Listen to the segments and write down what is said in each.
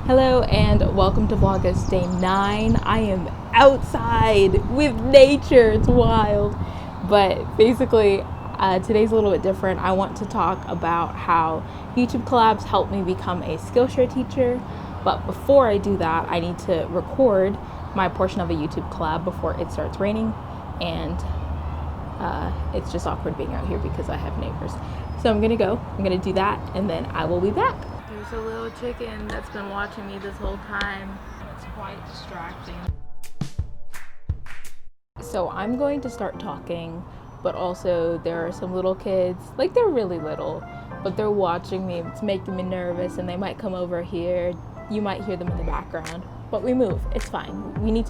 Hello and welcome to Vlogmas Day 9. I am outside with nature. It's wild. But basically, today's a little bit different. I want to talk about how YouTube collabs helped me become a Skillshare teacher. But before I do that, I need to record my portion of a YouTube collab before it starts raining. And it's just awkward being out here because I have neighbors. So I'm gonna do that, and then I will be back. There's a little chicken that's been watching me this whole time. It's quite distracting. So I'm going to start talking, but also there are some little kids, like they're really little, but they're watching me. It's making me nervous, and they might come over here. You might hear them in the background, but we move. It's fine. We need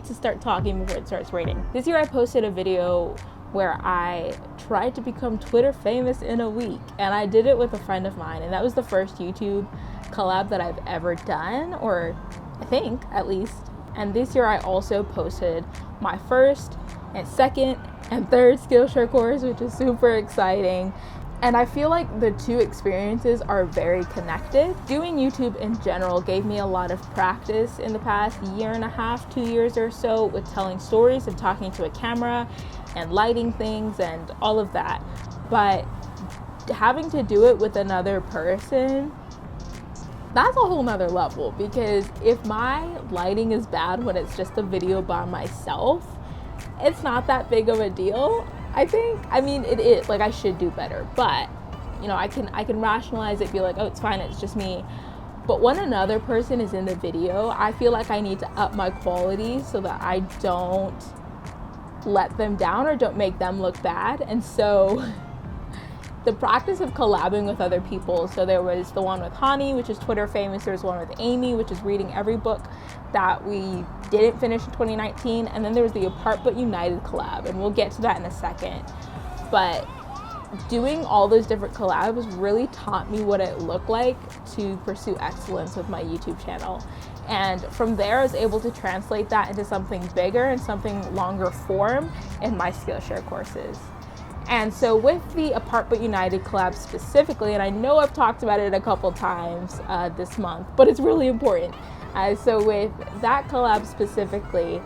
to start talking before it starts raining. This year I posted a video where I tried to become Twitter famous in a week, and I did it with a friend of mine, and that was the first YouTube collab that I've ever done, or I think at least. And this year I also posted my first and second and third Skillshare course, which is super exciting. And I feel like the two experiences are very connected. Doing YouTube in general gave me a lot of practice in the past year and a half, 2 years or so, with telling stories and talking to a camera and lighting things and all of that. But having to do it with another person, that's a whole nother level, because if my lighting is bad when it's just a video by myself, it's not that big of a deal. I mean, it is, like, I should do better, but you know, I can rationalize it, be like, oh, it's fine, it's just me. But when another person is in the video, I feel like I need to up my quality so that I don't let them down or don't make them look bad. And so the practice of collabing with other people, so there was the one with Hani, which is Twitter famous. There was one with Amy, which is reading every book that we didn't finish in 2019, and then there was the Apart But United collab, and we'll get to that in a second. But doing all those different collabs really taught me what it looked like to pursue excellence with my YouTube channel. And from there, I was able to translate that into something bigger and something longer form in my Skillshare courses. And so with the Apart But United collab specifically, and I know I've talked about it a couple times this month, but it's really important. So with that collab specifically,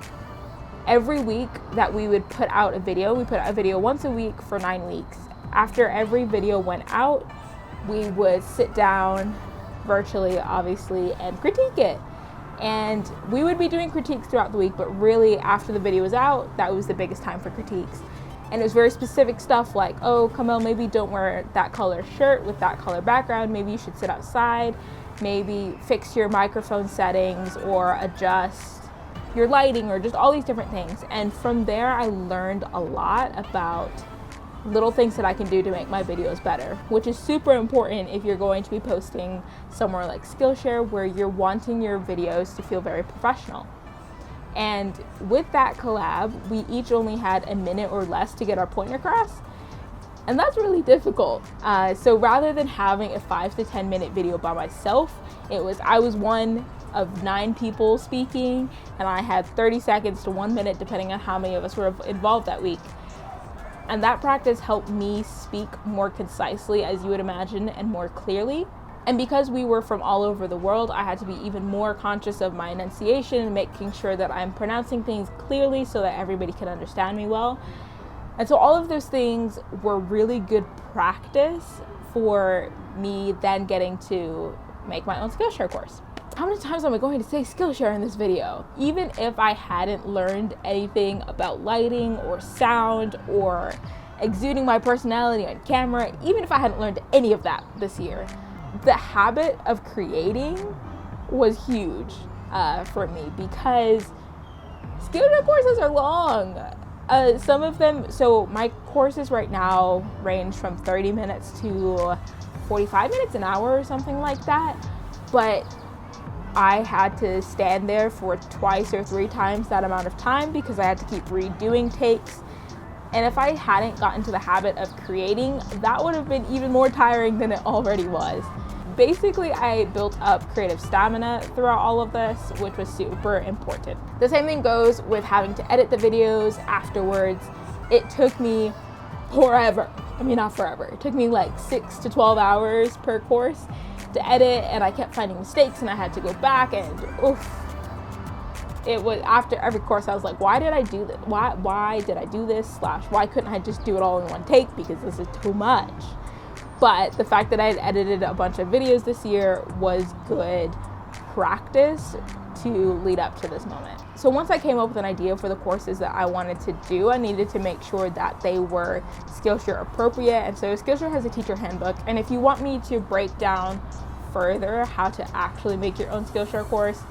every week that we would put out a video, we put out a video once a week for 9 weeks. After every video went out, we would sit down virtually, obviously, and critique it. And we would be doing critiques throughout the week, but really after the video was out, that was the biggest time for critiques. And it was very specific stuff like, oh, Kamel, maybe don't wear that color shirt with that color background. Maybe you should sit outside. Maybe fix your microphone settings or adjust your lighting, or just all these different things. And from there, I learned a lot about little things that I can do to make my videos better, which is super important if you're going to be posting somewhere like Skillshare, where you're wanting your videos to feel very professional. And with that collab, we each only had a minute or less to get our point across. And that's really difficult. So rather than having a 5 to 10 minute video by myself, I was one of 9 people speaking, and I had 30 seconds to 1 minute, depending on how many of us were involved that week. And that practice helped me speak more concisely, as you would imagine, and more clearly. And because we were from all over the world, I had to be even more conscious of my enunciation and making sure that I'm pronouncing things clearly so that everybody can understand me well. And so all of those things were really good practice for me then getting to make my own Skillshare course. How many times am I going to say Skillshare in this video? Even if I hadn't learned anything about lighting or sound or exuding my personality on camera, even if I hadn't learned any of that this year, the habit of creating was huge for me, because Skillshare courses are long. Some of them, so my courses right now range from 30 minutes to 45 minutes, an hour or something like that. But I had to stand there for 2 or 3 times that amount of time because I had to keep redoing takes. And if I hadn't gotten to the habit of creating, that would have been even more tiring than it already was. Basically, I built up creative stamina throughout all of this, which was super important. The same thing goes with having to edit the videos afterwards. It took me forever. I mean, not forever. It took me like 6 to 12 hours per course to edit, and I kept finding mistakes and I had to go back, and oof. It was after every course I was like, why did I do this? Why did I do this? / why couldn't I just do it all in one take, because this is too much. But the fact that I had edited a bunch of videos this year was good practice to lead up to this moment. So once I came up with an idea for the courses that I wanted to do, I needed to make sure that they were Skillshare appropriate. And so Skillshare has a teacher handbook, and if you want me to break down further how to actually make your own Skillshare course,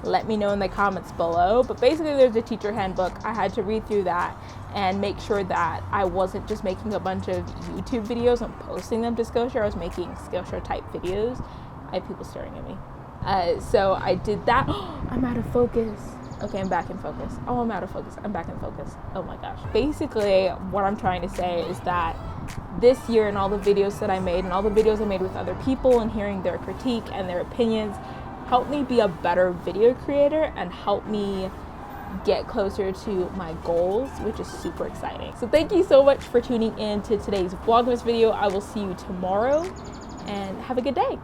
let me know in the comments below. But basically there's a teacher handbook. I had to read through that and make sure that I wasn't just making a bunch of YouTube videos and posting them to Skillshare. I was making Skillshare type videos. I have people staring at me. So I did that. I'm out of focus. Okay, I'm back in focus. Oh, I'm out of focus. I'm back in focus. Oh my gosh. Basically, what I'm trying to say is that this year and all the videos that I made and all the videos I made with other people and hearing their critique and their opinions helped me be a better video creator and help me get closer to my goals, which is super exciting. So thank you so much for tuning in to today's Vlogmas video. I will see you tomorrow, and have a good day.